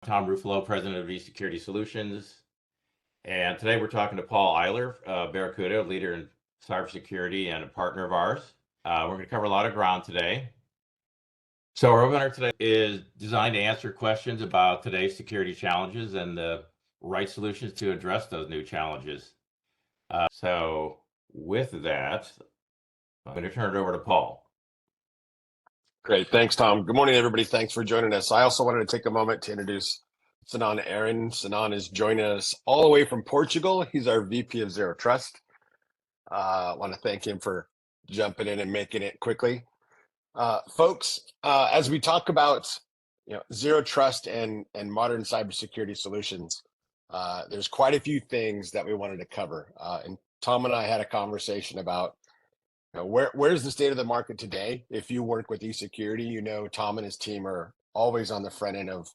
Tom Ruffalo, president of eSecurity Solutions. And today we're talking to Paul Eiler, Barracuda, leader in cybersecurity and a partner of ours. We're going to cover a lot of ground today. So our webinar today is designed to answer questions about today's security challenges and the right solutions to address those new challenges. So with that, I'm going to turn it over to Paul. Great. Thanks, Tom. Good morning, everybody. Thanks for joining us. I also wanted to take a moment to introduce Sinan Aaron. Sinan is joining us all the way from Portugal. He's our VP of Zero Trust. I want to thank him for jumping in and making it quickly. Folks, as we talk about Zero Trust and modern cybersecurity solutions, there's quite a few things that we wanted to cover. And Tom and I had a conversation about where's the state of the market today. If you work with eSecurity, Tom and his team are always on the front end of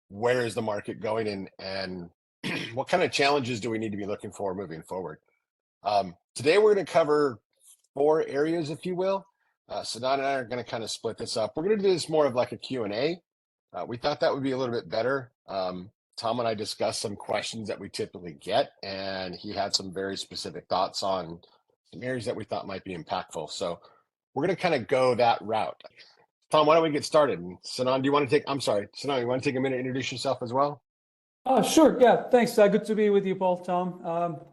where is the market going and what kind of challenges do we need to be looking for moving forward. Today, we're going to cover 4 areas, if you will. Sinan and I are going to kind of split this up. We're going to do this more of like a Q&A. We thought that would be a little bit better. Tom and I discussed some questions that we typically get, and he had some very specific thoughts on some areas that we thought might be impactful. So we're going to kind of go that route. Tom, why don't we get started? And Sinan, Sinan, you want to take a minute and introduce yourself as well? Sure. Yeah, thanks. Good to be with you, Paul, Tom.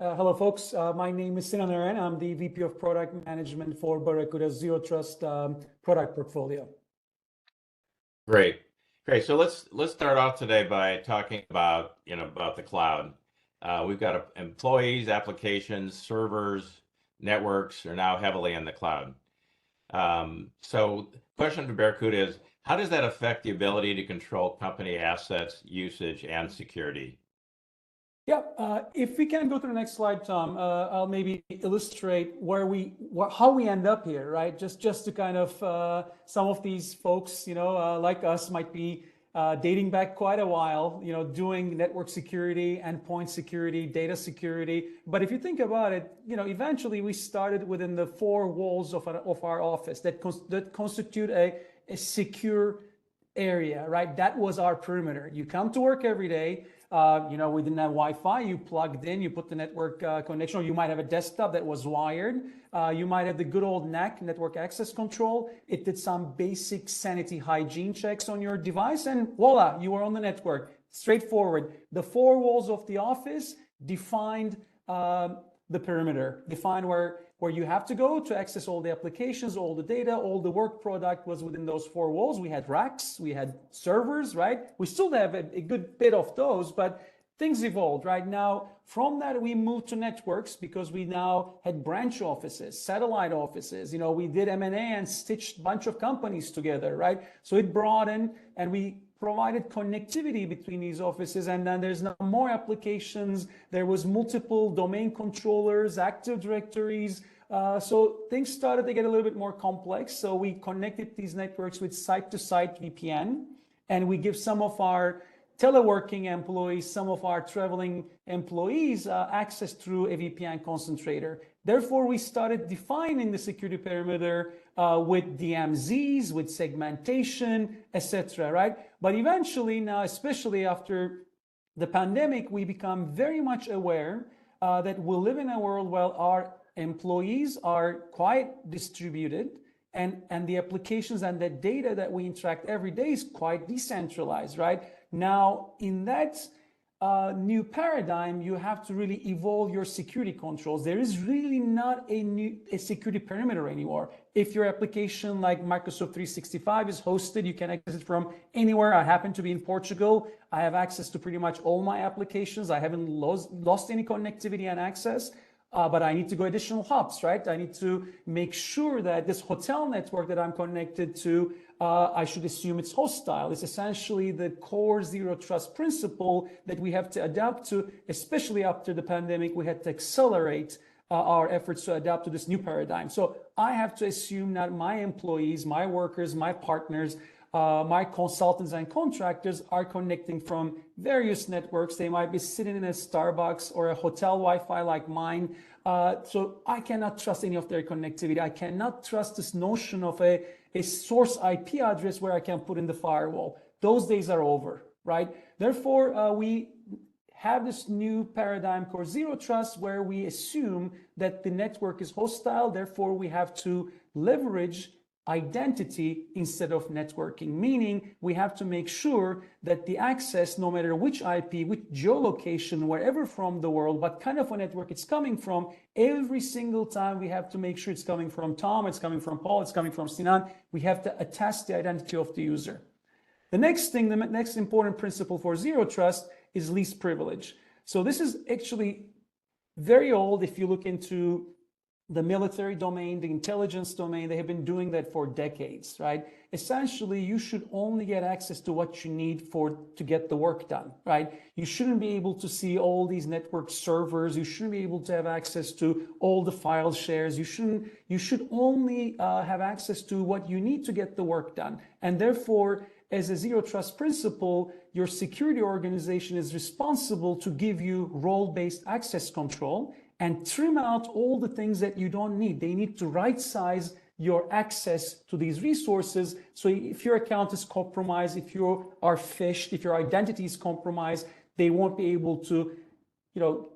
Hello, folks. My name is Sinan Aaron. I'm the VP of Product Management for Barracuda's Zero Trust product portfolio. Great. So let's start off today by talking about the cloud. We've got employees, applications, servers, networks are now heavily in the cloud. So the question to Barracuda is, how does that affect the ability to control company assets, usage, and security? Yeah, if we can go to the next slide, Tom, I'll maybe illustrate how we end up here, right? Just to kind of, some of these folks, like us might be dating back quite a while, doing network security, endpoint security, data security. But if you think about it, eventually we started within the 4 walls of our office that constitute a secure area, right? That was our perimeter. You come to work every day. We didn't have Wi-Fi. You plugged in, you put the network connection, or you might have a desktop that was wired. You might have the good old NAC, network access control. It did some basic sanity hygiene checks on your device, and voila, you were on the network. Straightforward. The 4 walls of the office defined the perimeter, defined where you have to go to access all the applications, all the data, all the work product was within those 4 walls. We had racks, we had servers, right? We still have a good bit of those, but things evolved, right? Now, from that, we moved to networks because we now had branch offices, satellite offices. We did M&A and stitched a bunch of companies together, right? So it broadened, and we provided connectivity between these offices, and then there's now more applications. There was multiple domain controllers, active directories. So things started to get a little bit more complex. So we connected these networks with site-to-site VPN, and we give some of our teleworking employees, some of our traveling employees access through a VPN concentrator. Therefore, we started defining the security perimeter with DMZs, with segmentation, etc., right? But eventually now, especially after the pandemic, we become very much aware that we live in a world where our employees are quite distributed, and the applications and the data that we interact every day is quite decentralized, right? Now, in that new paradigm, you have to really evolve your security controls. There is really not a security perimeter anymore. If your application like Microsoft 365 is hosted, you can access it from anywhere. I happen to be in Portugal. I have access to pretty much all my applications. I haven't lost any connectivity and access. But I need to go additional hubs, right? I need to make sure that this hotel network that I'm connected to, I should assume it's hostile. It's essentially the core Zero Trust principle that we have to adapt to, especially after the pandemic. We had to accelerate our efforts to adapt to this new paradigm. So I have to assume that my employees, my workers, my partners, my consultants and contractors are connecting from various networks. They might be sitting in a Starbucks or a hotel Wi-Fi like mine. So I cannot trust any of their connectivity. I cannot trust this notion of a source IP address where I can put in the firewall. Those days are over, right? Therefore, we have this new paradigm called zero trust, where we assume that the network is hostile. Therefore, we have to leverage identity instead of networking, meaning we have to make sure that the access, no matter which IP, which geolocation, wherever from the world, what kind of a network it's coming from, every single time we have to make sure it's coming from Tom, it's coming from Paul, it's coming from Sinan. We have to attest the identity of the user. The next thing, the next important principle for zero trust is least privilege. So this is actually very old. If you look into the military domain, the intelligence domain, they have been doing that for decades, right? Essentially, you should only get access to what you need to get the work done, right? You shouldn't be able to see all these network servers. You shouldn't be able to have access to all the file shares. You should only have access to what you need to get the work done. And therefore, as a zero trust principle, your security organization is responsible to give you role-based access control and trim out all the things that you don't need. They need to right size your access to these resources. So if your account is compromised, if you are phished, if your identity is compromised, they won't be able to,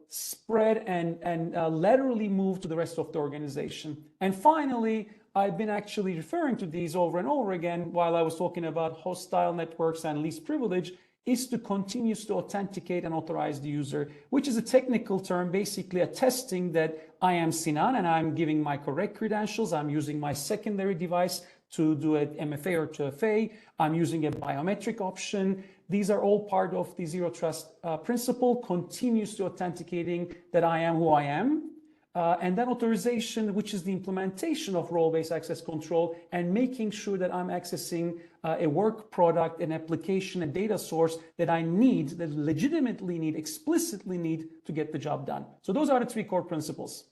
spread and laterally move to the rest of the organization. And finally, I've been actually referring to these over and over again while I was talking about hostile networks and least privilege, is to continuously authenticate and authorize the user, which is a technical term, basically attesting that I am Sinan and I'm giving my correct credentials. I'm using my secondary device to do an MFA or 2FA. I'm using a biometric option. These are all part of the zero trust principle, continuously authenticating that I am who I am. And then authorization, which is the implementation of role-based access control and making sure that I'm accessing a work product, an application, a data source that I need, that legitimately need, explicitly need to get the job done. So those are the three core principles.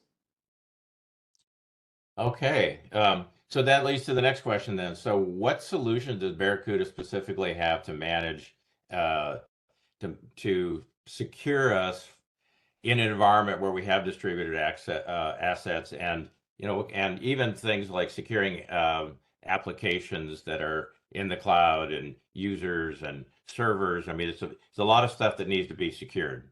Okay, so that leads to the next question then. So what solution does Barracuda specifically have to manage, to secure us in an environment where we have distributed assets and, and even things like securing applications that are in the cloud and users and servers? I mean, it's a lot of stuff that needs to be secured.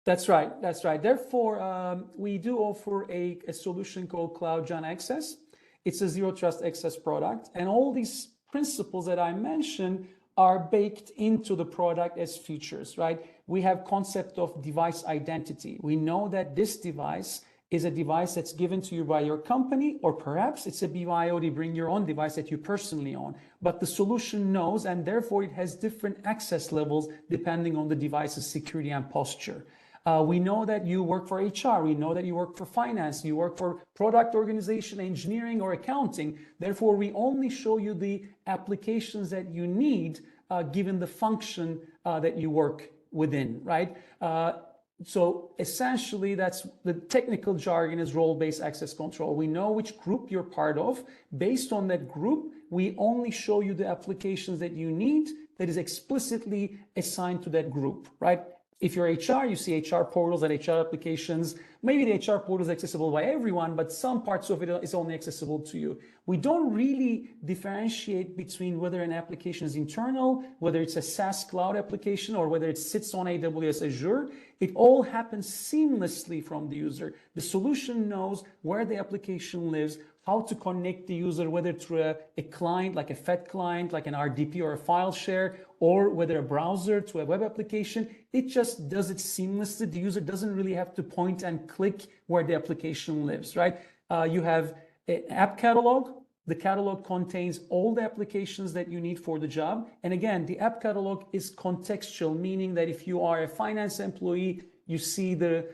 That's right. That's right. Therefore, we do offer a solution called Cloud Gen Access. It's a zero trust access product. And all these principles that I mentioned are baked into the product as features, right? We have concept of device identity. We know that this device is a device that's given to you by your company, or perhaps it's a BYOD, bring your own device that you personally own. But the solution knows, and therefore it has different access levels depending on the device's security and posture. We know that you work for HR. We know that you work for finance. You work for product organization, engineering, or accounting. Therefore, we only show you the applications that you need given the function that you work within, right? So essentially, that's the technical jargon is role-based access control. We know which group you're part of. Based on that group, we only show you the applications that you need that is explicitly assigned to that group, right? If you're HR, you see HR portals and HR applications. Maybe the HR portal is accessible by everyone, but some parts of it is only accessible to you. We don't really differentiate between whether an application is internal, whether it's a SaaS cloud application, or whether it sits on AWS Azure. It all happens seamlessly from the user. The solution knows where the application lives, how to connect the user, whether through a client, like a FAT client, like an RDP or a file share, or whether a browser to a web application. It just does it seamlessly. The user doesn't really have to point and click where the application lives, right? You have an app catalog. The catalog contains all the applications that you need for the job. And again, the app catalog is contextual, meaning that if you are a finance employee, you see the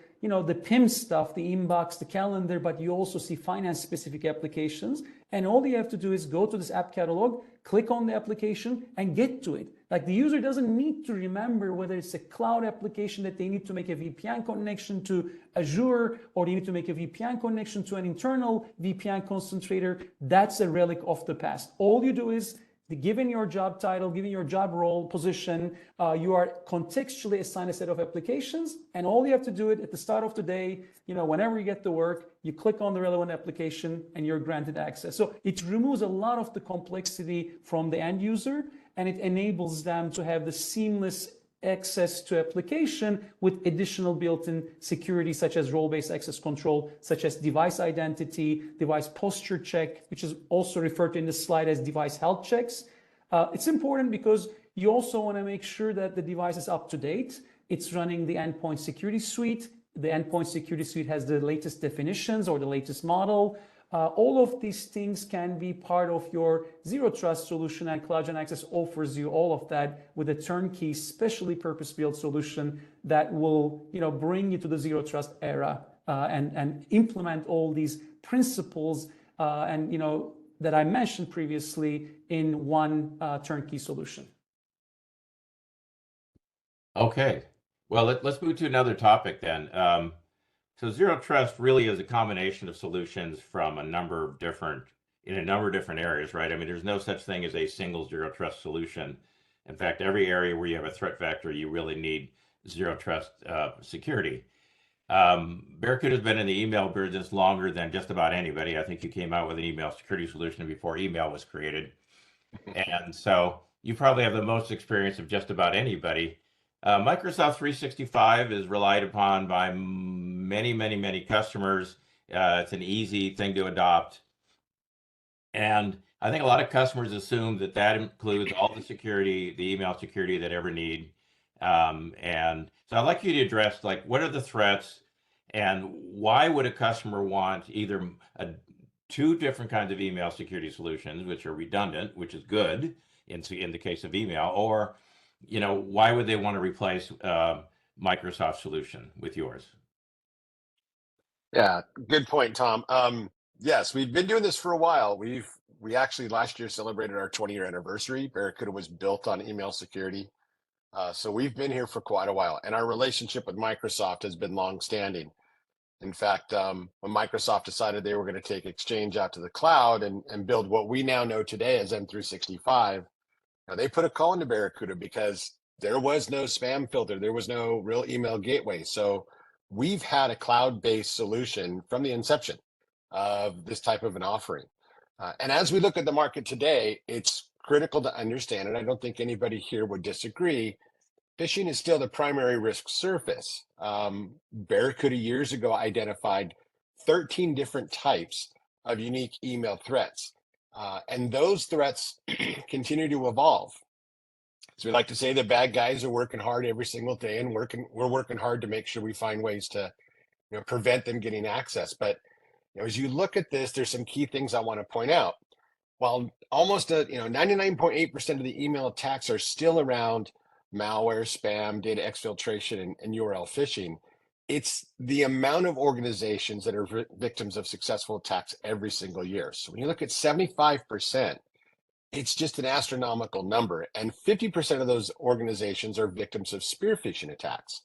PIM stuff, the inbox, the calendar, but you also see finance specific applications. And all you have to do is go to this app catalog, click on the application and get to it. Like the user doesn't need to remember whether it's a cloud application that they need to make a VPN connection to Azure, or they need to make a VPN connection to an internal VPN concentrator. That's a relic of the past. All you do is, given your job title, given your job role, position, you are contextually assigned a set of applications, and all you have to do it at the start of the day, whenever you get to work, you click on the relevant application and you're granted access. So it removes a lot of the complexity from the end user, and it enables them to have the seamless access to application with additional built-in security, such as role-based access control, such as device identity, device posture check, which is also referred to in this slide as device health checks. It's important because you also want to make sure that the device is up to date. It's running the endpoint security suite. The endpoint security suite has the latest definitions or the latest model. All of these things can be part of your zero trust solution, and CloudGen Access offers you all of that with a turnkey, specially purpose-built solution that will, bring you to the zero trust era and implement all these principles that I mentioned previously in one turnkey solution. Okay, well, let's move to another topic then. So zero trust really is a combination of solutions from in a number of different areas, right? I mean, there's no such thing as a single zero trust solution. In fact, every area where you have a threat vector, you really need zero trust security. Barracuda's been in the email business longer than just about anybody. I think you came out with an email security solution before email was created. And so you probably have the most experience of just about anybody. Microsoft 365 is relied upon by many customers. It's an easy thing to adopt. And I think a lot of customers assume that includes all the security, the email security that ever need. And so I'd like you to address, what are the threats and why would a customer want either two different kinds of email security solutions, which are redundant, which is good in the case of email, or why would they want to replace Microsoft solution with yours? Yeah, good point, Tom. Yes, we've been doing this for a while. We actually last year celebrated our 20-year anniversary. Barracuda was built on email security. So we've been here for quite a while, and our relationship with Microsoft has been long-standing. In fact, when Microsoft decided they were going to take Exchange out to the cloud and build what we now know today as M365, they put a call into Barracuda because there was no spam filter. There was no real email gateway. So we've had a cloud-based solution from the inception of this type of an offering. And as we look at the market today, it's critical to understand, and I don't think anybody here would disagree, phishing is still the primary risk surface. Barracuda years ago identified 13 different types of unique email threats. And those threats continue to evolve. So we like to say the bad guys are working hard every single day, and we're working hard to make sure we find ways to prevent them getting access. But as you look at this, there's some key things I want to point out. While almost 99.8% of the email attacks are still around malware, spam, data exfiltration, and URL phishing, it's the amount of organizations that are victims of successful attacks every single year. So when you look at 75%, it's just an astronomical number. And 50% of those organizations are victims of spear phishing attacks.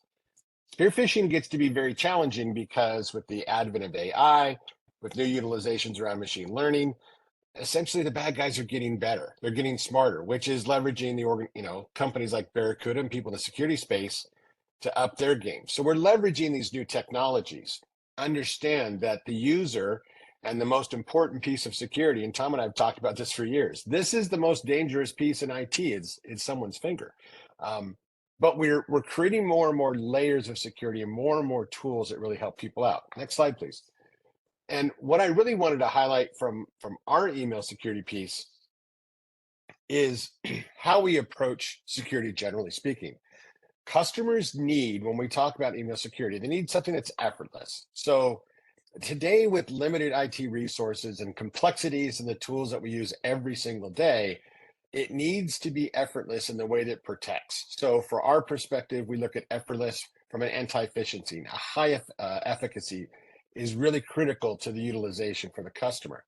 Spear phishing gets to be very challenging because with the advent of AI, with new utilizations around machine learning, essentially the bad guys are getting better. They're getting smarter, which is leveraging the companies like Barracuda and people in the security space to up their game. So we're leveraging these new technologies. Understand that the user and the most important piece of security, and Tom and I have talked about this for years, this is the most dangerous piece in IT is someone's finger. But we're creating more and more layers of security and more tools that really help people out. Next slide, please. And what I really wanted to highlight from our email security piece is how we approach security, generally speaking. Customers need, when we talk about email security, they need something that's effortless. So today, with limited IT resources and complexities and the tools that we use every single day, it needs to be effortless in the way that it protects. So for our perspective, we look at effortless from an anti-phishing. A high efficacy is really critical to the utilization for the customer.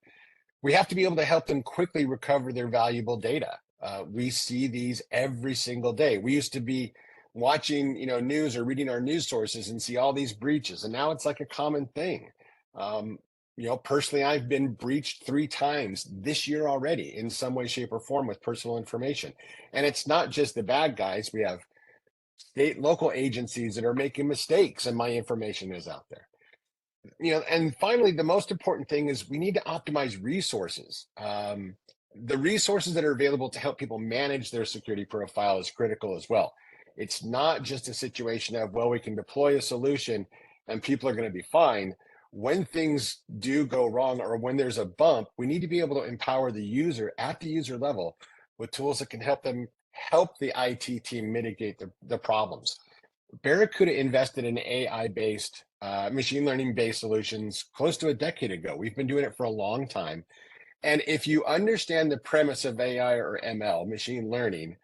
We have to be able to help them quickly recover their valuable data. We see these every single day. We used to be watching news or reading our news sources and see all these breaches, and now it's like a common thing. Personally, I've been breached 3 times this year already in some way, shape, or form with personal information. And it's not just the bad guys. We have state, local agencies that are making mistakes, and my information is out there. And finally, the most important thing is we need to optimize resources. the resources that are available to help people manage their security profile is critical as well. It's not just a situation of, well, we can deploy a solution and people are going to be fine. When things do go wrong or when there's a bump, we need to be able to empower the user at the user level with tools that can help them help the IT team mitigate the problems. Barracuda invested in AI-based, machine learning-based solutions close to a decade ago. We've been doing it for a long time. And if you understand the premise of AI or ML, machine learning,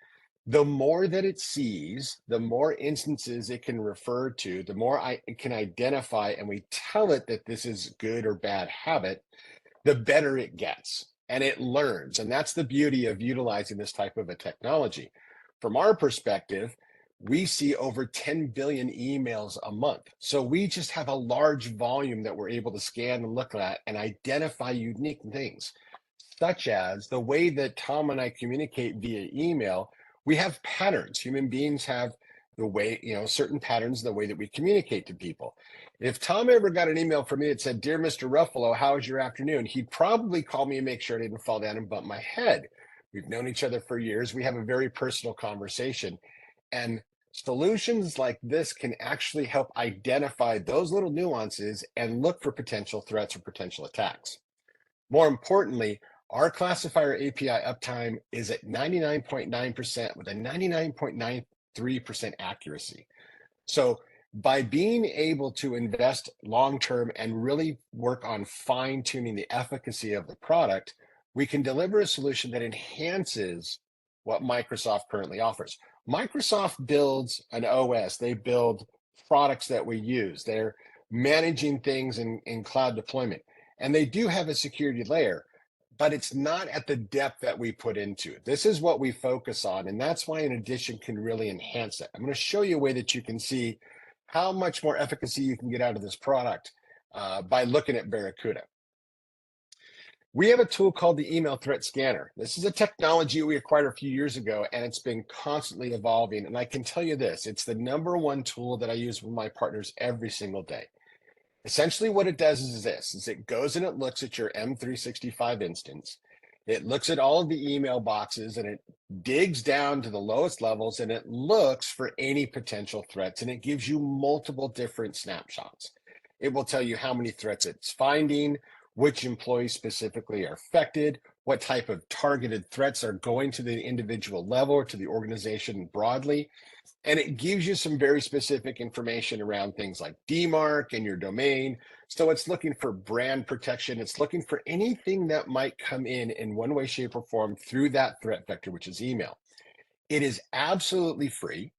the more that it sees, the more instances it can refer to, the more it can identify, and we tell it that this is good or bad habit, the better it gets. And it learns. And that's the beauty of utilizing this type of a technology. From our perspective, we see over 10 billion emails a month. So we just have a large volume that we're able to scan and look at and identify unique things, such as the way that Tom and I communicate via email. We have patterns. Human beings have the way, certain patterns, the way that we communicate to people. If Tom ever got an email from me that said, "Dear Mr. Ruffalo, how was your afternoon?" He'd probably call me and make sure I didn't fall down and bump my head. We've known each other for years. We have a very personal conversation. And solutions like this can actually help identify those little nuances and look for potential threats or potential attacks. More importantly, our classifier API uptime is at 99.9% with a 99.93% accuracy. So by being able to invest long-term and really work on fine-tuning the efficacy of the product, we can deliver a solution that enhances what Microsoft currently offers. Microsoft builds an OS, they build products that we use. They're managing things in cloud deployment. And they do have a security layer, but it's not at the depth that we put into it. This is what we focus on, and that's why an addition can really enhance it. I'm going to show you a way that you can see how much more efficacy you can get out of this product by looking at Barracuda. We have a tool called the Email Threat Scanner. This is a technology we acquired a few years ago, and it's been constantly evolving. And I can tell you this, it's the #1 tool that I use with my partners every single day. Essentially what it does is it goes and it looks at your M365 instance. It looks at all of the email boxes and it digs down to the lowest levels and it looks for any potential threats, and it gives you multiple different snapshots. It will tell you how many threats it's finding, which employees specifically are affected, what type of targeted threats are going to the individual level or to the organization broadly. And it gives you some very specific information around things like DMARC and your domain. So it's looking for brand protection. It's looking for anything that might come in one way, shape, or form through that threat vector, which is email. It is absolutely free.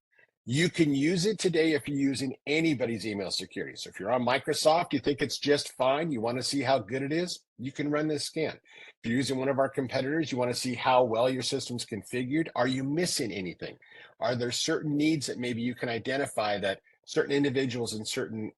You can use it today if you're using anybody's email security. So if you're on Microsoft, you think it's just fine, you want to see how good it is, you can run this scan. If you're using one of our competitors, you want to see how well your system's configured. Are you missing anything? Are there certain needs that maybe you can identify that certain individuals in certain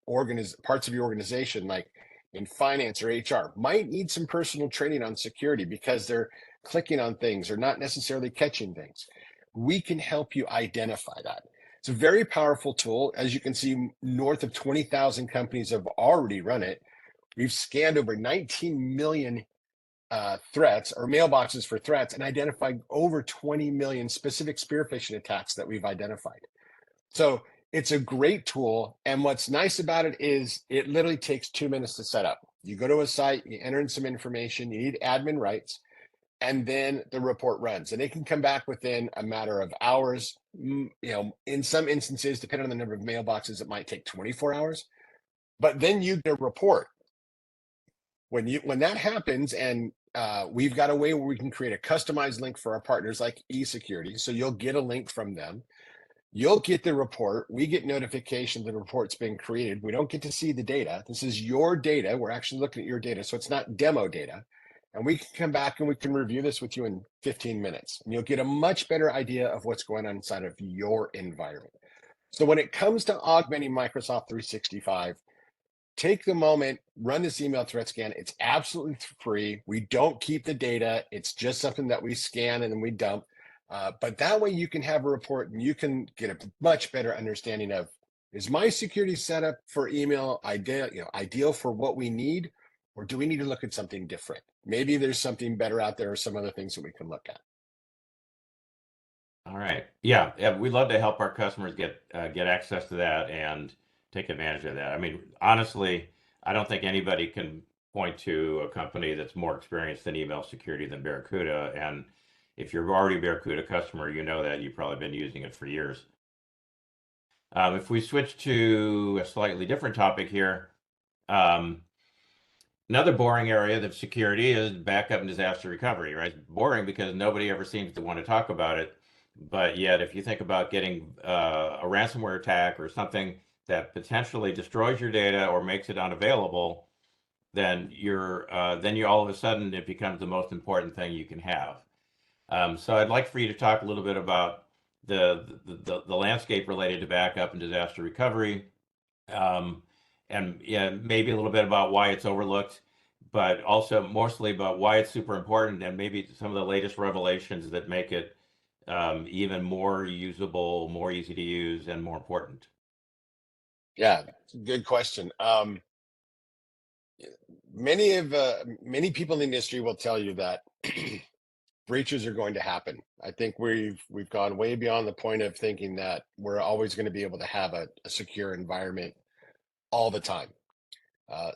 parts of your organization, like in finance or HR, might need some personal training on security because they're clicking on things or not necessarily catching things? We can help you identify that. It's a very powerful tool. As you can see, north of 20,000 companies have already run it. We've scanned over 19 million threats or mailboxes for threats and identified over 20 million specific spear phishing attacks that we've identified. So it's a great tool. And what's nice about it is it literally takes 2 minutes to set up. You go to a site, you enter in some information, you need admin rights, and then the report runs, and it can come back within a matter of hours. In some instances, depending on the number of mailboxes, it might take 24 hours, but then you get a report. When that happens, and we've got a way where we can create a customized link for our partners like eSecurity. So you'll get a link from them. You'll get the report. We get notification the report's been created. We don't get to see the data. This is your data. We're actually looking at your data. So it's not demo data. And we can come back and we can review this with you in 15 minutes. And you'll get a much better idea of what's going on inside of your environment. So when it comes to augmenting Microsoft 365, take the moment, run this email threat scan. It's absolutely free. We don't keep the data. It's just something that we scan and then we dump. But that way you can have a report and you can get a much better understanding of, is my security setup for email ideal for what we need? Or do we need to look at something different? Maybe there's something better out there or some other things that we can look at. All right. Yeah, yeah, we'd love to help our customers get access to that and take advantage of that. I mean, honestly, I don't think anybody can point to a company that's more experienced in email security than Barracuda. And if you're already a Barracuda customer, you know that you've probably been using it for years. If we switch to a slightly different topic here, um, another boring area of security is backup and disaster recovery, right? Boring because nobody ever seems to want to talk about it. But yet, if you think about getting a ransomware attack or something that potentially destroys your data or makes it unavailable, then you all of a sudden it becomes the most important thing you can have. So I'd like for you to talk a little bit about the landscape related to backup and disaster recovery, um, and yeah, maybe a little bit about why it's overlooked, but also mostly about why it's super important, and maybe some of the latest revelations that make it even more usable, more easy to use, and more important. Yeah, good question. Many people in the industry will tell you that breaches are going to happen. I think we've gone way beyond the point of thinking that we're always going to be able to have a secure environment all the time.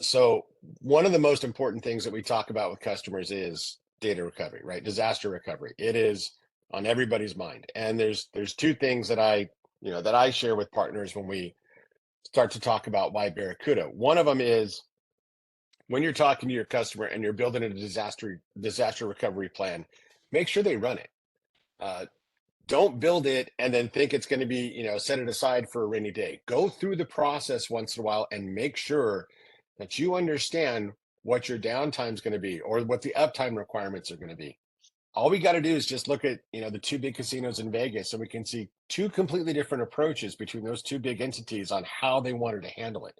So one of the most important things that we talk about with customers is data recovery, right? Disaster recovery. It is on everybody's mind. And there's two things that I share with partners when we start to talk about why Barracuda. One of them is when you're talking to your customer and you're building a disaster recovery plan, make sure they run it. Uh, don't build it and then think it's going to be, set it aside for a rainy day. Go through the process once in a while and make sure that you understand what your downtime is going to be or what the uptime requirements are going to be. All we got to do is just look at, the two big casinos in Vegas, and we can see two completely different approaches between those two big entities on how they wanted to handle it.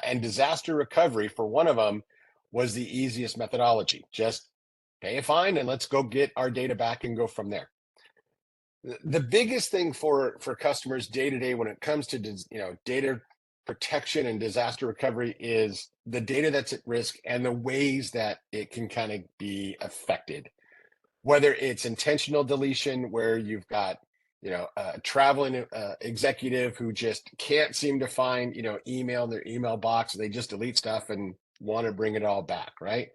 And disaster recovery for one of them was the easiest methodology. Just pay a fine and let's go get our data back and go from there. The biggest thing for customers day to day when it comes to data protection and disaster recovery is the data that's at risk and the ways that it can kind of be affected. Whether it's intentional deletion, where you've got a traveling executive who just can't seem to find email in their email box, they just delete stuff and want to bring it all back, right?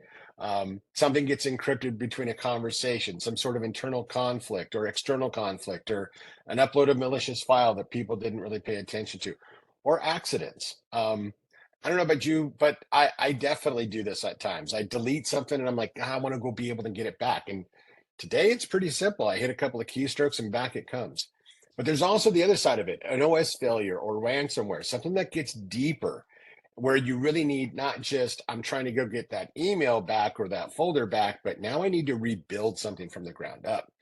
Something gets encrypted between a conversation, some sort of internal conflict or external conflict, or an uploaded malicious file that people didn't really pay attention to, or accidents. I don't know about you, but I definitely do this at times. I delete something and I'm like, I want to go be able to get it back. And today it's pretty simple. I hit a couple of keystrokes and back it comes. But there's also the other side of it, an OS failure or ransomware, something that gets deeper, where you really need not just, I'm trying to go get that email back or that folder back, but now I need to rebuild something from the ground up.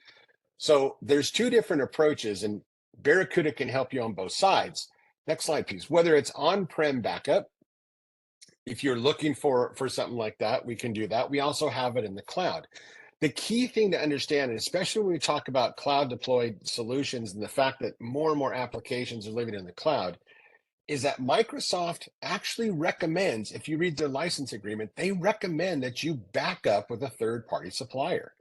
So there's two different approaches, and Barracuda can help you on both sides. Next slide, please. Whether it's on-prem backup, if you're looking for something like that, we can do that. We also have it in the cloud. The key thing to understand, and especially when we talk about cloud deployed solutions and the fact that more and more applications are living in the cloud, is that Microsoft actually recommends, if you read their license agreement, they recommend that you back up with a third-party supplier.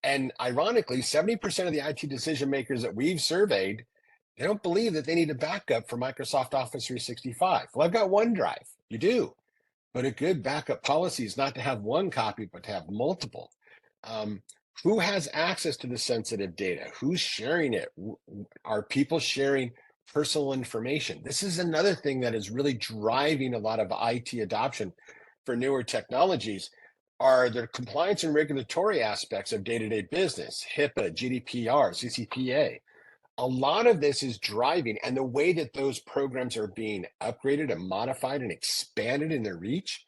And ironically, 70% of the IT decision makers that we've surveyed, they don't believe that they need a backup for Microsoft Office 365. Well, I've got OneDrive. You do. But a good backup policy is not to have one copy, but to have multiple. Who has access to the sensitive data? Who's sharing it? Are people sharing personal information? This is another thing that is really driving a lot of IT adoption for newer technologies, are the compliance and regulatory aspects of day-to-day business, HIPAA, GDPR, CCPA. A lot of this is driving, and the way that those programs are being upgraded and modified and expanded in their reach,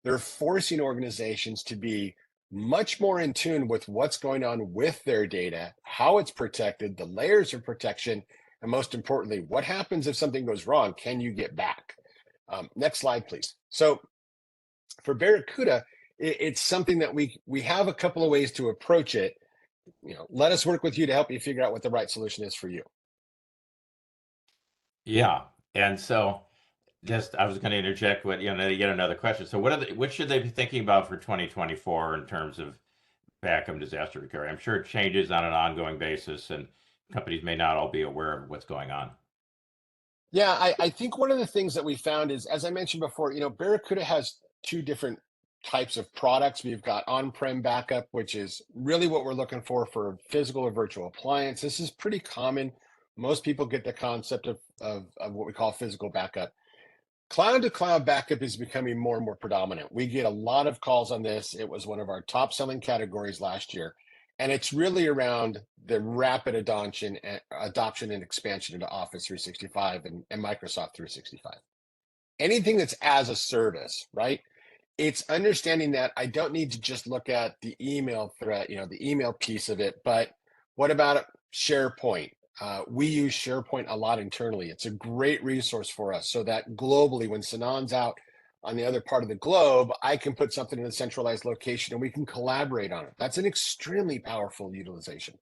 they're forcing organizations to be much more in tune with what's going on with their data, how it's protected, the layers of protection, and most importantly, what happens if something goes wrong? Can you get back? Next slide, please. So for Barracuda, it's something that we have a couple of ways to approach it. Let us work with you to help you figure out what the right solution is for you. Yeah. And so just I was going to interject with yet another question. So what should they be thinking about for 2024 in terms of backup disaster recovery? I'm sure it changes on an ongoing basis, and companies may not all be aware of what's going on. Yeah, I think one of the things that we found is, as I mentioned before, Barracuda has two different types of products. We've got on-prem backup, which is really what we're looking for physical or virtual appliance. This is pretty common. Most people get the concept of what we call physical backup. Cloud to cloud backup is becoming more and more predominant. We get a lot of calls on this. It was one of our top selling categories last year. And it's really around the rapid adoption and expansion into Office 365 and Microsoft 365. Anything that's as a service, right? It's understanding that I don't need to just look at the email threat, the email piece of it, but what about SharePoint? We use SharePoint a lot internally. It's a great resource for us so that globally, when Sanan's out on the other part of the globe, I can put something in a centralized location and we can collaborate on it. That's an extremely powerful utilization.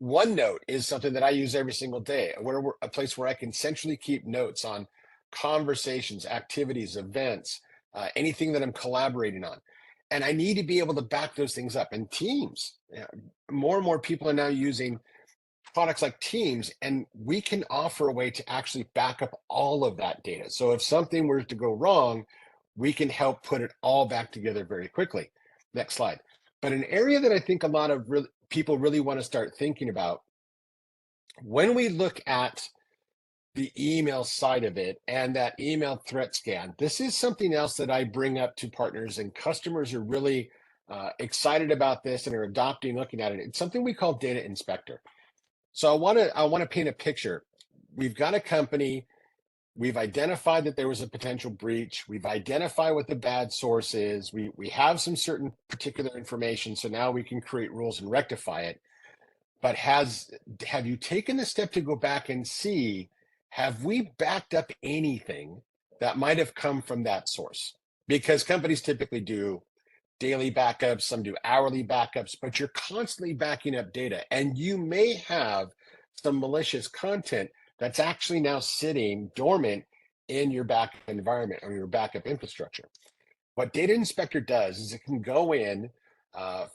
OneNote is something that I use every single day, a place where I can centrally keep notes on conversations, activities, events, anything that I'm collaborating on. And I need to be able to back those things up. And Teams, more and more people are now using products like Teams, and we can offer a way to actually back up all of that data. So if something were to go wrong, we can help put it all back together very quickly. Next slide. But an area that I think a lot of people really want to start thinking about, when we look at the email side of it and that email threat scan, this is something else that I bring up to partners, and customers are really excited about this and are adopting, looking at it. It's something we call Data Inspector. So I want to paint a picture. We've got a company. We've identified that there was a potential breach. We've identified what the bad source is. We have some certain particular information. So now we can create rules and rectify it. But have you taken the step to go back and see, have we backed up anything that might have come from that source? Because companies typically do daily backups, some do hourly backups, but you're constantly backing up data. And you may have some malicious content that's actually now sitting dormant in your backup environment or your backup infrastructure. What Data Inspector does is it can go in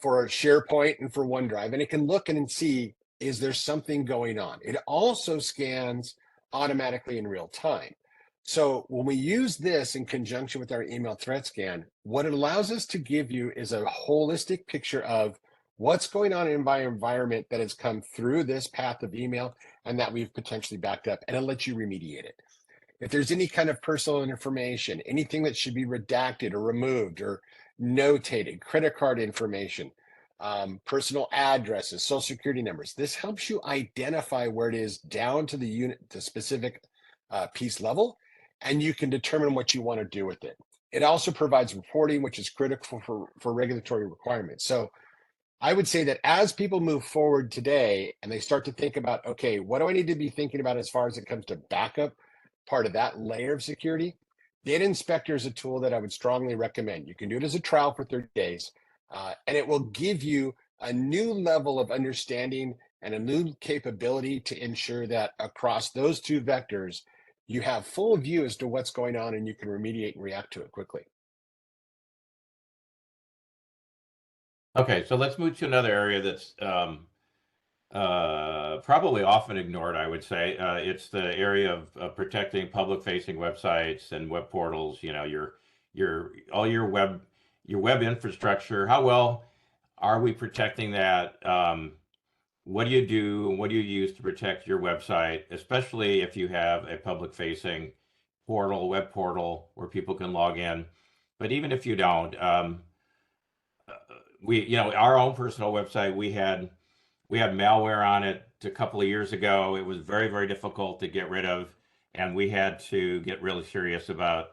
for SharePoint and for OneDrive, and it can look and see, is there something going on? It also scans automatically in real time. So when we use this in conjunction with our email threat scan, what it allows us to give you is a holistic picture of what's going on in my environment that has come through this path of email and that we've potentially backed up, and it lets you remediate it. If there's any kind of personal information, anything that should be redacted or removed or notated, credit card information, personal addresses, social security numbers, this helps you identify where it is down to the unit, the specific piece level, and you can determine what you want to do with it. It also provides reporting, which is critical for regulatory requirements. So I would say that as people move forward today and they start to think about, okay, what do I need to be thinking about as far as it comes to backup, part of that layer of security, Data Inspector is a tool that I would strongly recommend. You can do it as a trial for 30 days, and it will give you a new level of understanding and a new capability to ensure that across those two vectors, you have full view as to what's going on and you can remediate and react to it quickly. Okay, so let's move to another area that's probably often ignored, I would say. It's the area of protecting public-facing websites and web portals. All your web infrastructure. How well are we protecting that? What do you do? What do you use to protect your website, especially if you have a public-facing portal, web portal, where people can log in? But even if you don't, our own personal website, we had malware on it a couple of years ago. It was very, very difficult to get rid of, and we had to get really serious about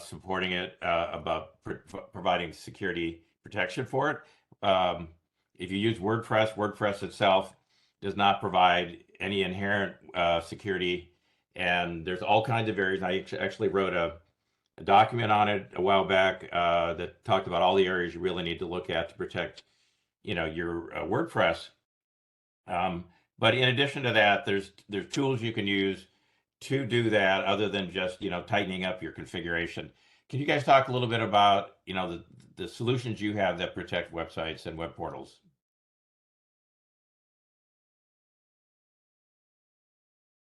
supporting it, about providing security protection for it. If you use WordPress itself does not provide any inherent security, and there's all kinds of areas. I actually wrote a document on it a while back that talked about all the areas you really need to look at to protect, your WordPress. But in addition to that, there's tools you can use to do that other than just, tightening up your configuration. Can you guys talk a little bit about, the solutions you have that protect websites and web portals?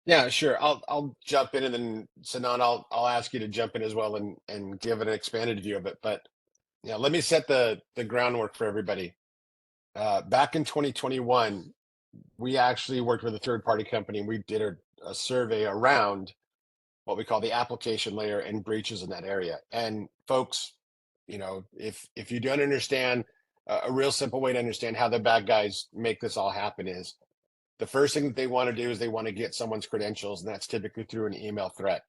Yeah, sure. I'll jump in, and then Sanan, I'll ask you to jump in as well and give an expanded view of it. But yeah, let me set the groundwork for everybody. Back in 2021, we actually worked with a third party company, and we did a survey around what we call the application layer and breaches in that area. And folks, if you don't understand, a real simple way to understand how the bad guys make this all happen is the first thing that they want to do is they want to get someone's credentials, and that's typically through an email threat,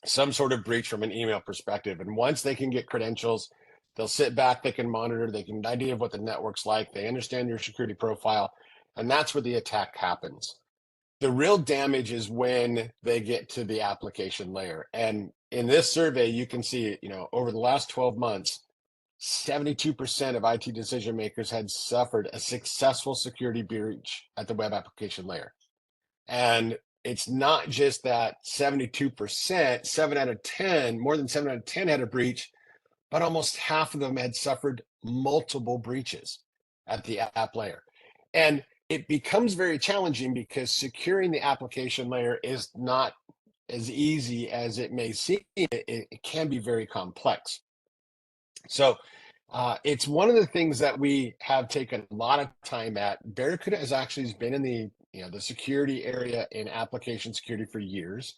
some sort of breach from an email perspective. And once they can get credentials, they'll sit back, they can monitor, they can idea of what the network's like, they understand your security profile, and that's where the attack happens. The real damage is when they get to the application layer. And in this survey, you can see, over the last 12 months, 72% of IT decision makers had suffered a successful security breach at the web application layer. And it's not just that 72%, 7 out of 10, more than 7 out of 10 had a breach, but almost half of them had suffered multiple breaches at the app layer. And it becomes very challenging because securing the application layer is not as easy as it may seem. It can be very complex. So it's one of the things that we have taken a lot of time at. Barracuda has actually been in the security area in application security for years.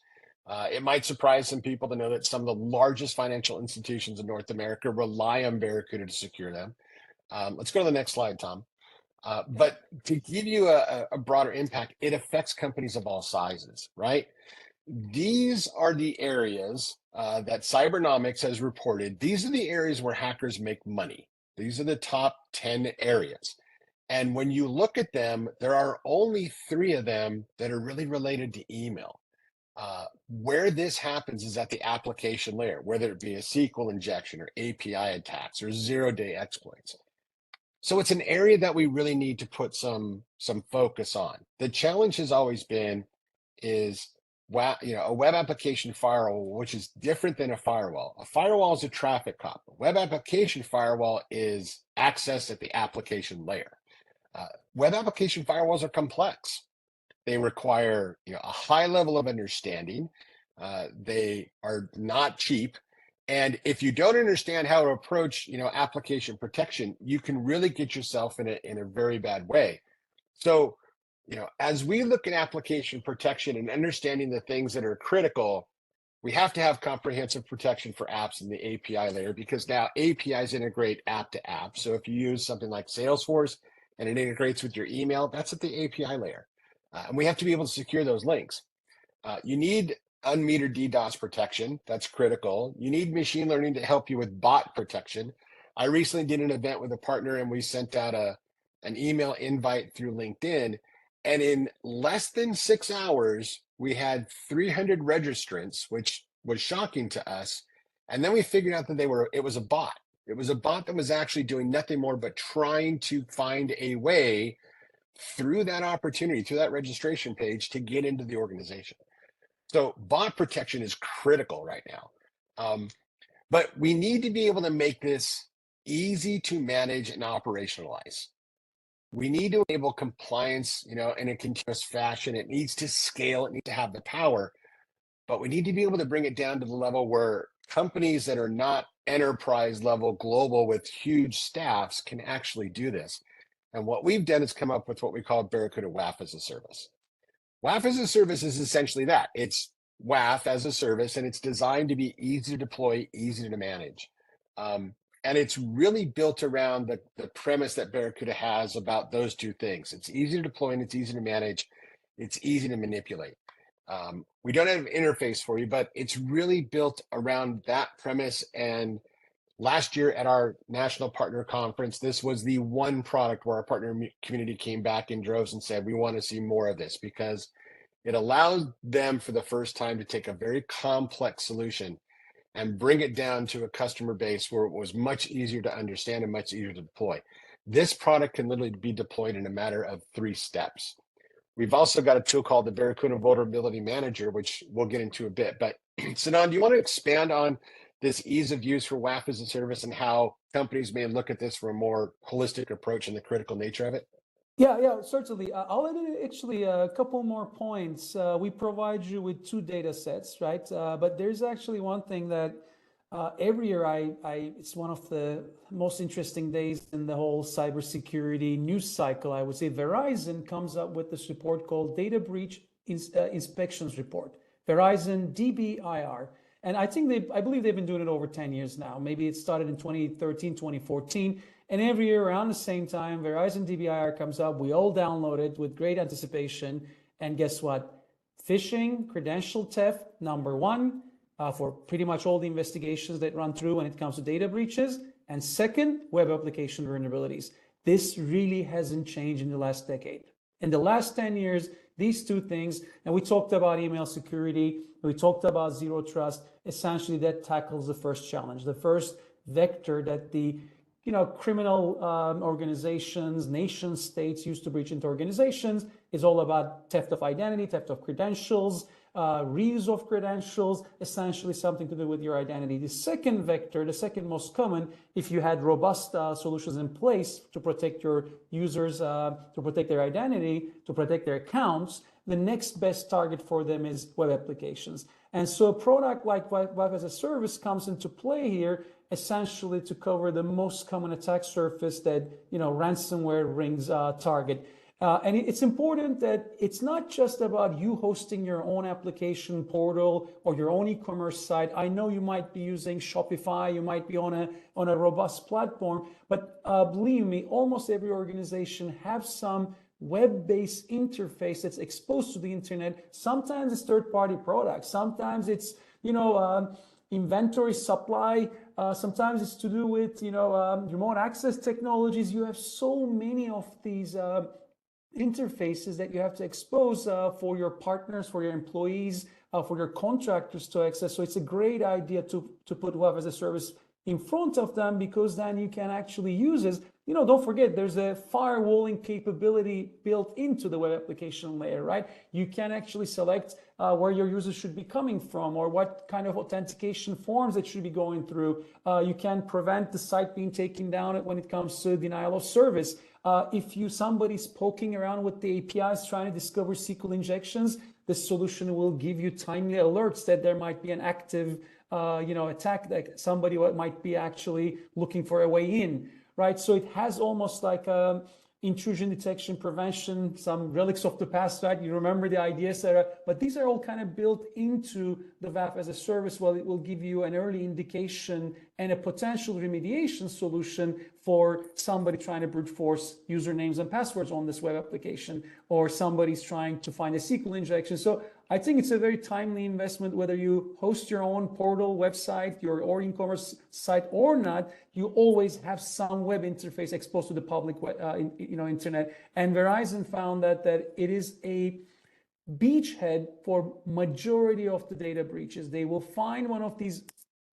It might surprise some people to know that some of the largest financial institutions in North America rely on Barracuda to secure them. Let's go to the next slide, Tom. But to give you a broader impact, it affects companies of all sizes, right? These are the areas that Cybernomics has reported. These are the areas where hackers make money. These are the top 10 areas. And when you look at them, there are only 3 of them that are really related to email. Where this happens is at the application layer, whether it be a SQL injection or API attacks or zero-day exploits. So it's an area that we really need to put some focus on. The challenge has always been is a web application firewall, which is different than a firewall. A firewall is a traffic cop. A web application firewall is access at the application layer. Web application firewalls are complex. They require a high level of understanding. They are not cheap. And if you don't understand how to approach, application protection, you can really get yourself in a very bad way. So, as we look at application protection and understanding the things that are critical, we have to have comprehensive protection for apps in the API layer, because now APIs integrate app to app. So if you use something like Salesforce and it integrates with your email, that's at the API layer. And we have to be able to secure those links. You need unmetered DDoS protection. That's critical. You need machine learning to help you with bot protection. I recently did an event with a partner, and we sent out an email invite through LinkedIn. And in less than 6 hours, we had 300 registrants, which was shocking to us. And then we figured out that it was a bot. It was a bot that was actually doing nothing more but trying to find a way through that opportunity, through that registration page, to get into the organization. So bot protection is critical right now. But we need to be able to make this easy to manage and operationalize. We need to enable compliance, in a continuous fashion. It needs to scale. It needs to have the power, but we need to be able to bring it down to the level where companies that are not enterprise level global with huge staffs can actually do this. And what we've done is come up with what we call Barracuda WAF as a service. WAF as a service is essentially that. It's WAF as a service, and it's designed to be easy to deploy, easy to manage. And it's really built around the premise that Barracuda has about those two things. It's easy to deploy and it's easy to manage. It's easy to manipulate. We don't have an interface for you, but it's really built around that premise. And last year at our national partner conference, this was the one product where our partner community came back in droves and said, we want to see more of this, because it allowed them for the first time to take a very complex solution and bring it down to a customer base where it was much easier to understand and much easier to deploy. This product can literally be deployed in a matter of 3 steps. We've also got a tool called the Barracuda Vulnerability Manager, which we'll get into a bit. But Sinan, do you want to expand on this ease of use for WAF as a service and how companies may look at this from a more holistic approach and the critical nature of it? Yeah, certainly. I'll add actually a couple more points. We provide you with 2 data sets, right? But there's actually one thing that every year it's one of the most interesting days in the whole cybersecurity news cycle. I would say Verizon comes up with this report called Data Breach Inspections Report, Verizon DBIR. And I believe they've been doing it over 10 years now. Maybe it started in 2013, 2014. And every year around the same time, Verizon DBIR comes up. We all download it with great anticipation. And guess what? Phishing, credential theft, number 1 for pretty much all the investigations that run through when it comes to data breaches. And second, web application vulnerabilities. This really hasn't changed in the last decade. In the last 10 years, these 2 things, and we talked about email security, we talked about zero trust, essentially that tackles the first challenge, the first vector that the criminal organizations, nation states used to breach into organizations is all about theft of identity, theft of credentials, reuse of credentials, essentially something to do with your identity. The second vector, the second most common, if you had robust solutions in place to protect your users, to protect their identity, to protect their accounts, the next best target for them is web applications. And so a product like Web as a Service comes into play here, essentially to cover the most common attack surface that ransomware rings target. And it's important that it's not just about you hosting your own application portal or your own e-commerce site. I know you might be using Shopify, you might be on a robust platform, but believe me, almost every organization has some web-based interface that's exposed to the internet. Sometimes it's third-party products. Sometimes it's inventory supply. Sometimes it's to do with remote access technologies. You have so many of these interfaces that you have to expose for your partners, for your employees, for your contractors to access. So it's a great idea to put Web as a Service in front of them, because then you can actually use it. Don't forget, there's a firewalling capability built into the web application layer, right? You can actually select where your users should be coming from or what kind of authentication forms it should be going through. You can prevent the site being taken down when it comes to denial of service. If somebody's poking around with the APIs trying to discover SQL injections, the solution will give you timely alerts that there might be an active attack, that somebody might be actually looking for a way in, right? So it has almost like intrusion detection prevention, some relics of the past, right? You remember the IDS era, but these are all kind of built into the WAF as a service. Well, it will give you an early indication and a potential remediation solution for somebody trying to brute force usernames and passwords on this web application, or somebody's trying to find a SQL injection. So I think it's a very timely investment, whether you host your own portal, website, your e-commerce site or not. You always have some web interface exposed to the public, internet. And Verizon found that it is a beachhead for majority of the data breaches. They will find one of these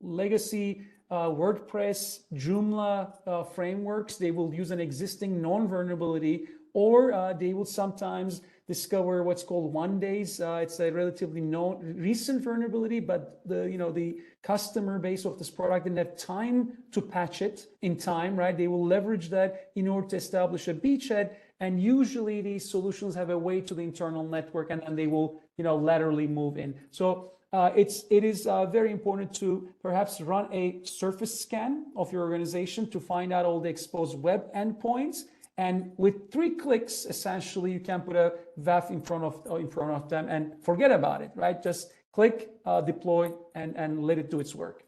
legacy WordPress, Joomla frameworks. They will use an existing known vulnerability, or they will sometimes discover what's called one days. It's a relatively recent vulnerability, but the customer base of this product didn't have time to patch it in time, right? They will leverage that in order to establish a beachhead. And usually these solutions have a way to the internal network, and then they will, laterally move in. So it is very important to perhaps run a surface scan of your organization to find out all the exposed web endpoints. And with 3 clicks, essentially, you can put a WAF in front of them and forget about it, right? Just click, deploy, and let it do its work.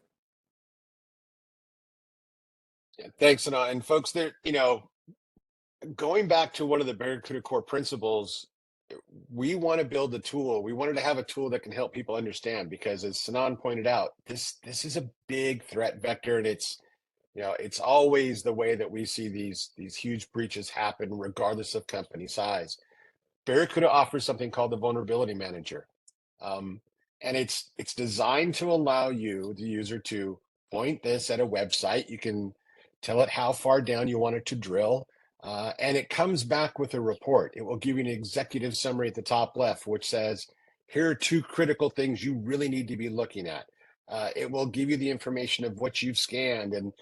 Yeah, thanks, Anna. And folks, there, going back to one of the Barracuda core principles, we want to build a tool. We wanted to have a tool that can help people understand, because as Sinan pointed out, this is a big threat vector, and it's always the way that we see these huge breaches happen, regardless of company size. Barracuda offers something called the Vulnerability Manager, and it's designed to allow you, the user, to point this at a website. You can tell it how far down you want it to drill. And it comes back with a report. It will give you an executive summary at the top left, which says, here are 2 critical things you really need to be looking at. It will give you the information of what you've scanned and,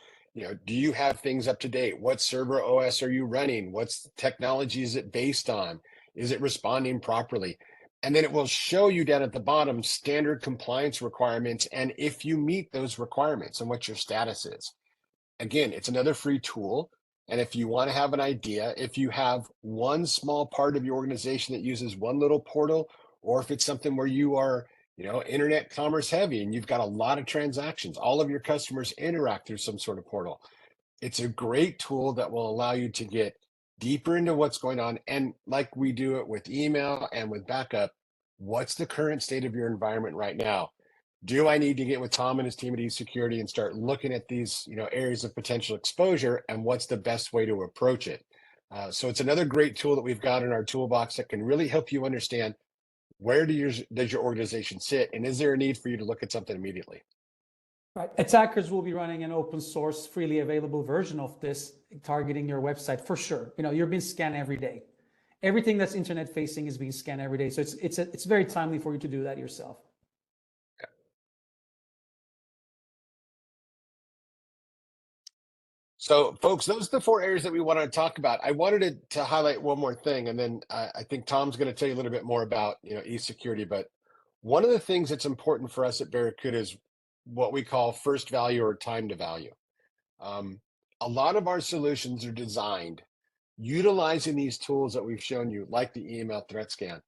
do you have things up to date? What server OS are you running? What's technology is it based on? Is it responding properly? And then it will show you down at the bottom standard compliance requirements and if you meet those requirements and what your status is. Again, it's another free tool. And if you want to have an idea, if you have one small part of your organization that uses one little portal, or if it's something where you are, internet commerce heavy and you've got a lot of transactions, all of your customers interact through some sort of portal. It's a great tool that will allow you to get deeper into what's going on. And like we do it with email and with backup, what's the current state of your environment right now? Do I need to get with Tom and his team at eSecurity and start looking at these, areas of potential exposure and what's the best way to approach it? So it's another great tool that we've got in our toolbox that can really help you understand where does your organization sit and is there a need for you to look at something immediately? Right. Attackers will be running an open source, freely available version of this, targeting your website for sure. You're being scanned every day. Everything that's internet facing is being scanned every day. So it's very timely for you to do that yourself. So, folks, those are the 4 areas that we wanted to talk about. I wanted to highlight one more thing, and then I think Tom's going to tell you a little bit more about eSecurity. But one of the things that's important for us at Barracuda is what we call first value or time to value. A lot of our solutions are designed utilizing these tools that we've shown you, like the email threat scan,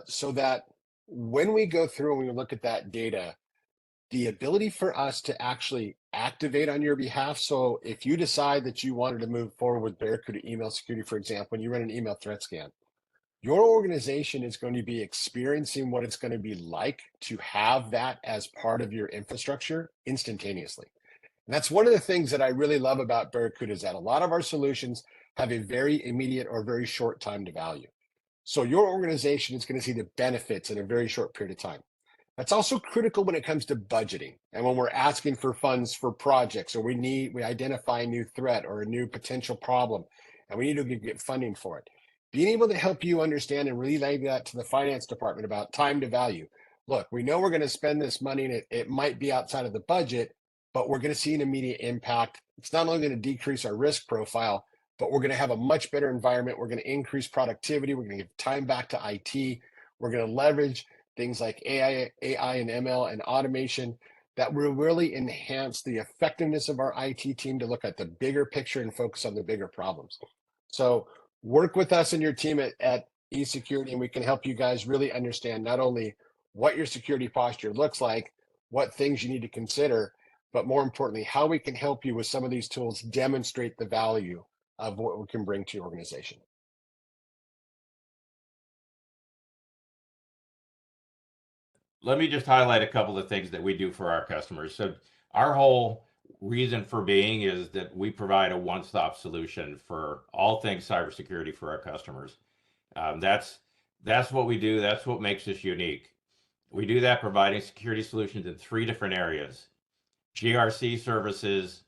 so that when we go through and we look at that data, the ability for us to actually activate on your behalf. So if you decide that you wanted to move forward with Barracuda email security, for example, and you run an email threat scan, your organization is going to be experiencing what it's going to be like to have that as part of your infrastructure instantaneously. And that's one of the things that I really love about Barracuda is that a lot of our solutions have a very immediate or very short time to value. So your organization is going to see the benefits in a very short period of time. That's also critical when it comes to budgeting and when we're asking for funds for projects or we identify a new threat or a new potential problem and we need to get funding for it. Being able to help you understand and relay that to the finance department about time to value. Look, we know we're going to spend this money and it might be outside of the budget, but we're going to see an immediate impact. It's not only going to decrease our risk profile, but we're going to have a much better environment. We're going to increase productivity. We're going to give time back to IT. We're going to leverage things like AI and ML and automation that will really enhance the effectiveness of our IT team to look at the bigger picture and focus on the bigger problems. So work with us and your team at eSecurity, and we can help you guys really understand not only what your security posture looks like, what things you need to consider, but more importantly, how we can help you with some of these tools demonstrate the value of what we can bring to your organization. Let me just highlight a couple of things that we do for our customers. So our whole reason for being is that we provide a one-stop solution for all things cybersecurity for our customers. That's what we do. That's what makes us unique. We do that providing security solutions in 3 different areas. GRC services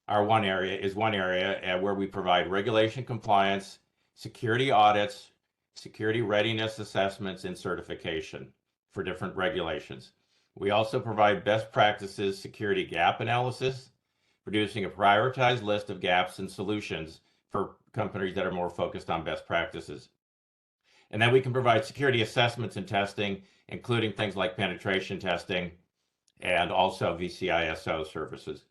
are one area and where we provide regulation compliance, security audits, security readiness assessments, and certification for different regulations. We also provide best practices security gap analysis, producing a prioritized list of gaps and solutions for companies that are more focused on best practices. And then we can provide security assessments and testing, including things like penetration testing and also VCISO services.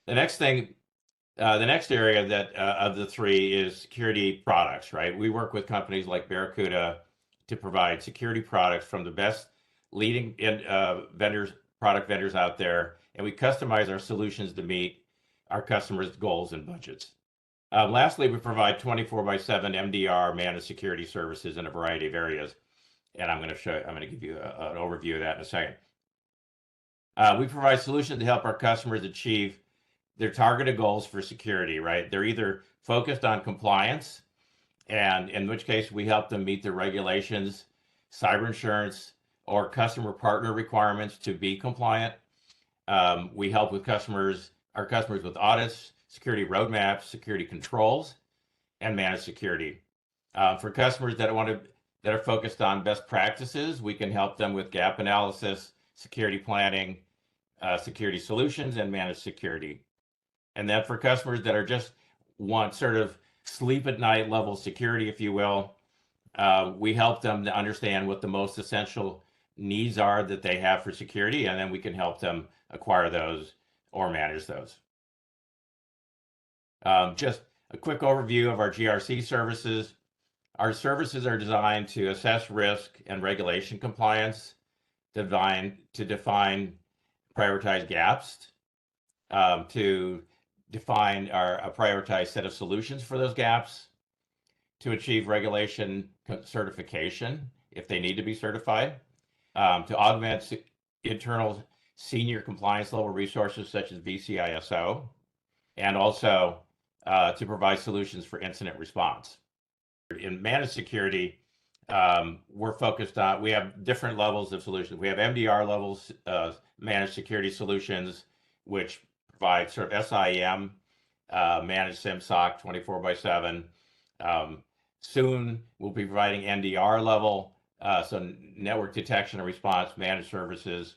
The next area that of the 3 is security products, right? We work with companies like Barracuda to provide security products from the best leading product vendors out there, and we customize our solutions to meet our customers' goals and budgets. Lastly, we provide 24/7 MDR managed security services in a variety of areas, and I'm going to give you an overview of that in a second. We provide solutions to help our customers achieve their targeted goals for security, right? They're either focused on compliance, and in which case we help them meet the regulations, cyber insurance, or customer partner requirements to be compliant. We help with our customers with audits, security roadmaps, security controls, and managed security. For customers that are focused on best practices, we can help them with gap analysis, security planning, security solutions, and managed security. And then for customers that are just want sort of sleep at night level security, if you will, we help them to understand what the most essential needs are that they have for security, and then we can help them acquire those or manage those. Just a quick overview of our GRC services. Our services are designed to assess risk and regulation compliance, to define prioritized gaps, to define a prioritized set of solutions for those gaps, to achieve regulation certification if they need to be certified, to augment internal senior compliance level resources such as VCISO, and also to provide solutions for incident response. In managed security, we're focused on, we have different levels of solutions. We have MDR levels, managed security solutions, which provide sort of SIEM, managed SIEM/SOC 24/7. Soon we'll be providing NDR level, so network detection and response managed services,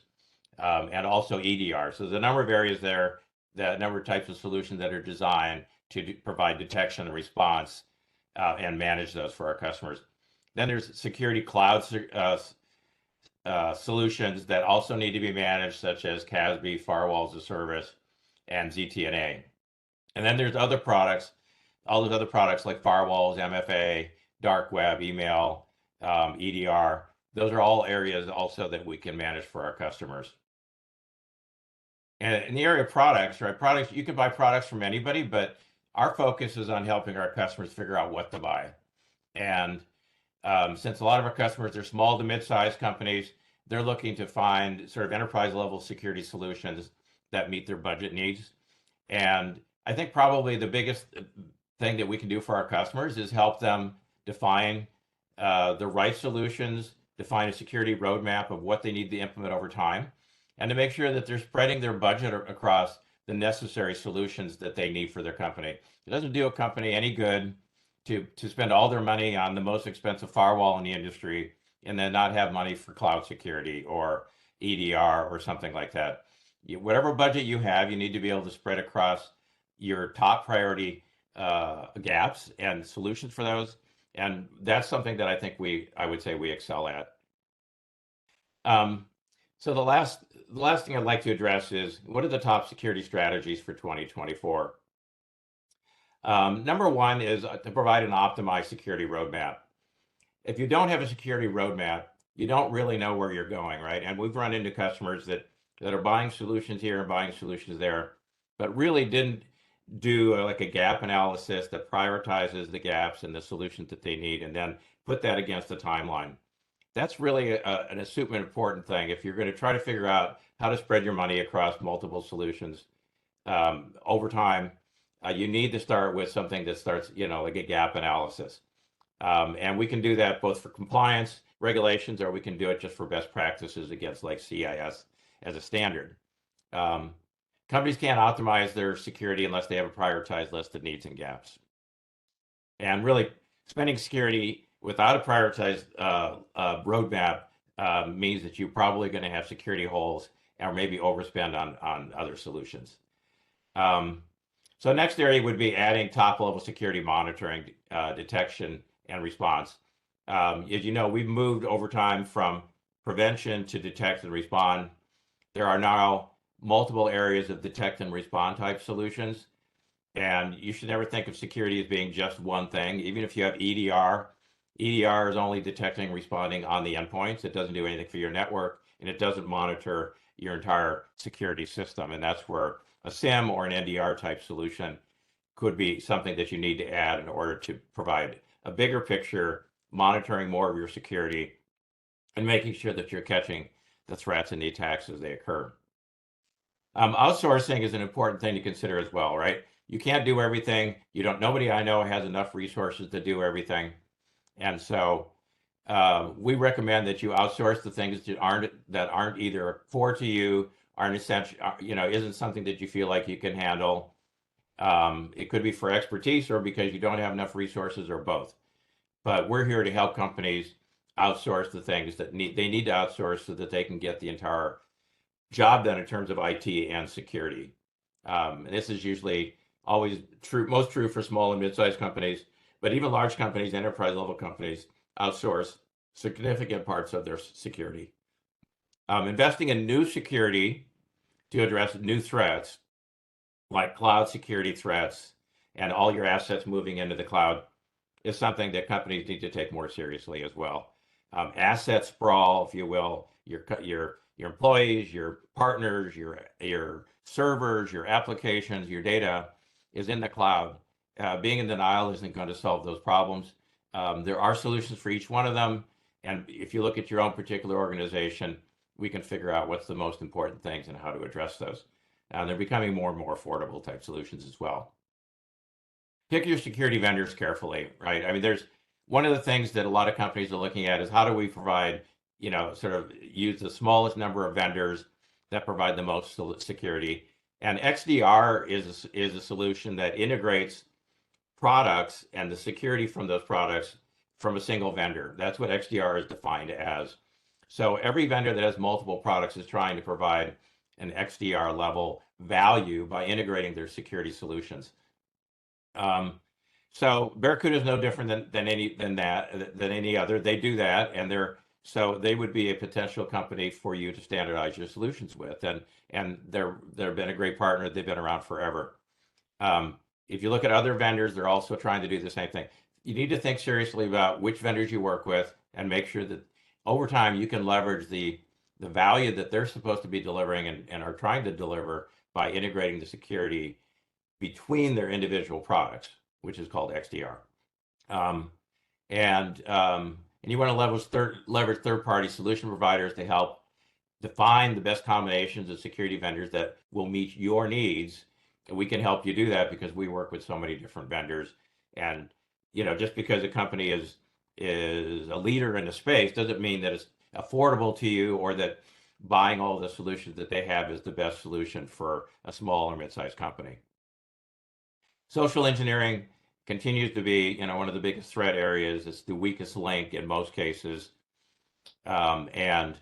and also EDR. So there's a number of areas there, the number of types of solutions that are designed to provide detection and response and manage those for our customers. Then there's security cloud solutions that also need to be managed, such as CASB, firewalls as a service, and ZTNA. And then there's other products, all those other products like firewalls, MFA, dark web, email, EDR. Those are all areas also that we can manage for our customers. And in the area of products, right? Products, you can buy products from anybody, but our focus is on helping our customers figure out what to buy. And since a lot of our customers are small to mid-sized companies, they're looking to find sort of enterprise level security solutions that meet their budget needs. And I think probably the biggest thing that we can do for our customers is help them define the right solutions, define a security roadmap of what they need to implement over time, and to make sure that they're spreading their budget across the necessary solutions that they need for their company. It doesn't do a company any good to spend all their money on the most expensive firewall in the industry and then not have money for cloud security or EDR or something like that. Whatever budget you have, you need to be able to spread across your top priority gaps and solutions for those. And that's something that I think I would say we excel at. So the last thing I'd like to address is, what are the top security strategies for 2024? Number one is to provide an optimized security roadmap. If you don't have a security roadmap, you don't really know where you're going, right? And we've run into customers that are buying solutions here and buying solutions there, but really didn't do like a gap analysis that prioritizes the gaps and the solutions that they need, and then put that against the timeline. That's really an super important thing. If you're going to try to figure out how to spread your money across multiple solutions over time, you need to start with something that starts, like a gap analysis. And we can do that both for compliance regulations, or we can do it just for best practices against like CIS as a standard. Companies can't optimize their security unless they have a prioritized list of needs and gaps. And really, spending security without a prioritized roadmap means that you're probably going to have security holes or maybe overspend on other solutions. So next area would be adding top-level security monitoring, detection, and response. As you know, we've moved over time from prevention to detect and respond. There are now multiple areas of detect and respond type solutions, and you should never think of security as being just one thing. Even if you have EDR, EDR is only detecting and responding on the endpoints. It doesn't do anything for your network, and it doesn't monitor your entire security system. And that's where a SIEM or an NDR type solution could be something that you need to add in order to provide a bigger picture, monitoring more of your security, and making sure that you're catching the threats and the attacks as they occur. Outsourcing is an important thing to consider as well, right? You can't do everything. Nobody I know has enough resources to do everything. And so we recommend that you outsource the things that aren't either core to you, aren't essential, isn't something that you feel like you can handle. It could be for expertise or because you don't have enough resources or both. But we're here to help companies outsource the things that they need to outsource so that they can get the entire job done in terms of IT and security. And this is usually always true, most true for small and mid-sized companies, but even large companies, enterprise level companies, outsource significant parts of their security. Investing in new security to address new threats like cloud security threats and all your assets moving into the cloud is something that companies need to take more seriously as well. Asset sprawl, if you will, your employees, your partners, your servers, your applications, your data is in the cloud. Being in denial isn't going to solve those problems. There are solutions for each one of them, and if you look at your own particular organization, we can figure out what's the most important things and how to address those. They're becoming more and more affordable type solutions as well. Pick your security vendors carefully, right? I mean, there's one of the things that a lot of companies are looking at is how do we provide, sort of use the smallest number of vendors that provide the most security. And XDR is a solution that integrates products and the security from those products from a single vendor. That's what XDR is defined as. So every vendor that has multiple products is trying to provide an XDR level value by integrating their security solutions. So Barracuda is no different than any other. They do that, and they would be a potential company for you to standardize your solutions with, and they've been a great partner. They've been around forever. If you look at other vendors, they're also trying to do the same thing. You need to think seriously about which vendors you work with and make sure that over time you can leverage the value that they're supposed to be delivering and are trying to deliver by integrating the security between their individual products, which is called XDR. And you want to leverage third-party solution providers to help define the best combinations of security vendors that will meet your needs. And we can help you do that because we work with so many different vendors. And just because a company is a leader in a space doesn't mean that it's affordable to you or that buying all the solutions that they have is the best solution for a small or mid-sized company. Social engineering continues to be, one of the biggest threat areas. It's the weakest link in most cases. And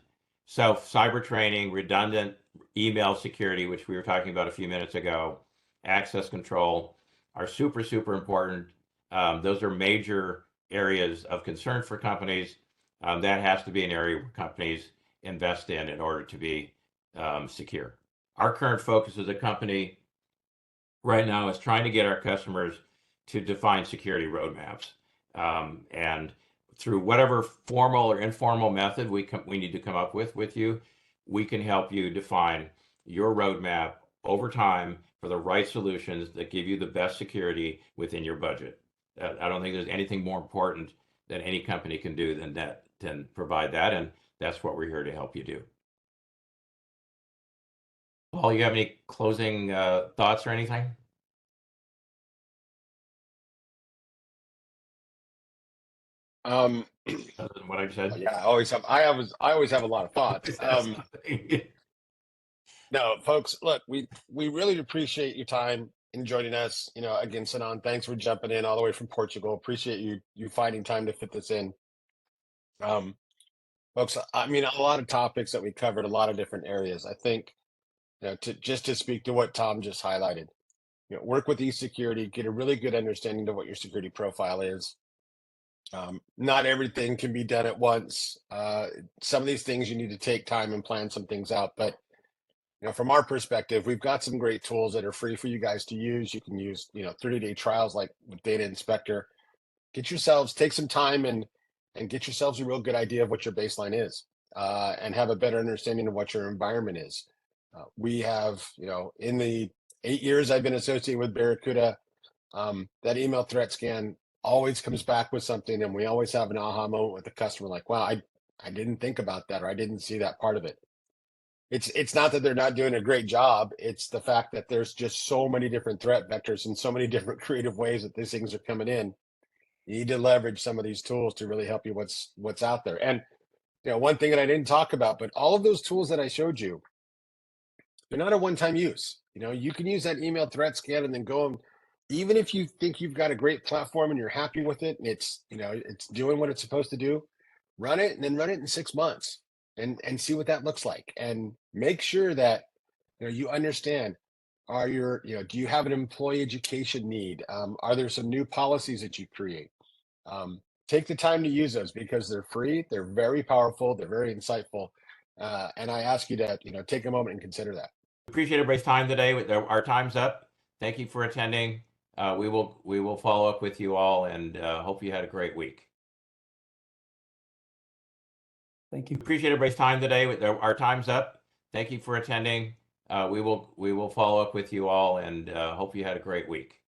so cyber training, redundant email security, which we were talking about a few minutes ago, access control are super, super important. Those are major areas of concern for companies. That has to be an area where companies invest in order to be secure. Our current focus as a company right now is trying to get our customers to define security roadmaps. And through whatever formal or informal method we need to come up with you, we can help you define your roadmap over time for the right solutions that give you the best security within your budget. I don't think there's anything more important that any company can do than provide that, and that's what we're here to help you do. Paul, you have any closing thoughts or anything? Other than what I said? Yeah, I always have a lot of thoughts. No, folks, look, we really appreciate your time in joining us. Again, Sinan, thanks for jumping in all the way from Portugal. Appreciate you finding time to fit this in. Folks, I mean, a lot of topics that we covered, a lot of different areas. I think, to speak to what Tom just highlighted, work with eSecurity, get a really good understanding of what your security profile is. Not everything can be done at once. Some of these things you need to take time and plan some things out. But from our perspective, we've got some great tools that are free for you guys to use. You can use 30-day trials like with Data Inspector. Take some time and get yourselves a real good idea of what your baseline is, and have a better understanding of what your environment is. We have, in the 8 years I've been associated with Barracuda, that email threat scan always comes back with something, and we always have an aha moment with the customer, like, wow, I didn't think about that, or I didn't see that part of it. It's not that they're not doing a great job. It's the fact that there's just so many different threat vectors and so many different creative ways that these things are coming in. You need to leverage some of these tools to really help you what's out there. And one thing that I didn't talk about, but all of those tools that I showed you, they're not a one-time use. You can use that email threat scan and then go and even if you think you've got a great platform and you're happy with it and it's doing what it's supposed to do, run it and then run it in 6 months and see what that looks like. And make sure that you understand, do you have an employee education need? Are there some new policies that you create? Take the time to use those because they're free, they're very powerful, they're very insightful. And I ask you to, take a moment and consider that. Appreciate everybody's time today. Our time's up. Thank you for attending. We will follow up with you all and hope you had a great week. Thank you. Appreciate everybody's time today. Our time's up. Thank you for attending. We will follow up with you all and hope you had a great week.